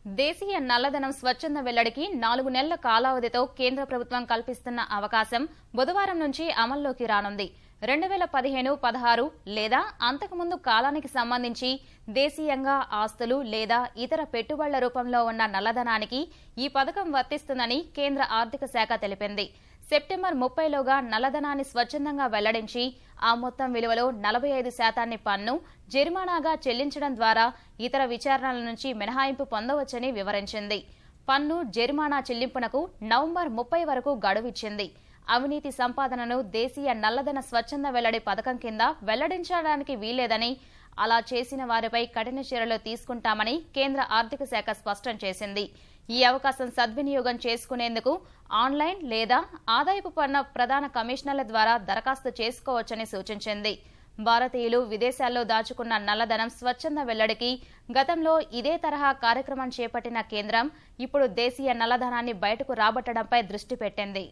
దేశీయ నల్లధనం స్వచ్ఛంద వెల్లడికి 4 నెలల కాలావధితో కేంద్ర ప్రభుత్వం కల్పిస్తున్న అవకాశం బుధవారం నుంచి అమల్లోకి రానుంది. 2015-16 లేదా అంతకుముందు కాలానికి సంబంధించి దేశీయంగా ఆస్తులు లేదా ఇతర పెట్టుబడుల రూపంలో ఉన్న నల్లధనానికి ఈ పథకం వర్తిస్తుందని కేంద్ర ఆర్థిక శాఖ తెలిపింది. సెప్టెంబర్ 30లోగా నల్లధనాన్ని స్వచ్ఛందంగా వెల్లడించి ఆ మొత్తం విలువలో 45% పన్ను, జరిమానాగా చెల్లించడం ద్వారా ఇతర విచారణల నుంచి మినహాయింపు పొందవచ్చని వివరించింది. పన్ను, జరిమానా చెల్లింపునకు నవంబర్ 30 వరకు గడువిచ్చింది. అవినీతి సంపాదనను దేశీయ నల్లధన స్వచ్ఛంద వెల్లడి పథకం కింద వెల్లడించడానికి వీల్లేదని, అలా చేసిన వారిపై కఠిన చర్యలు తీసుకుంటామని కేంద్ర ఆర్థిక శాఖ స్పష్టం చేసింది. ఈ అవకాశం సద్వినియోగం చేసుకునేందుకు ఆన్లైన్ లేదా ఆదాయపు పన్ను ప్రధాన కమిషనర్ల ద్వారా దరఖాస్తు చేసుకోవచ్చని సూచించింది. భారతీయులు విదేశాల్లో దాచుకున్న నల్లధనం స్వచ్ఛంద వెల్లడికి గతంలో ఇదే తరహా కార్యక్రమం చేపట్టిన కేంద్రం ఇప్పుడు దేశీయ నల్లధనాన్ని బయటకు రాబట్టడంపై దృష్టి పెట్టింది.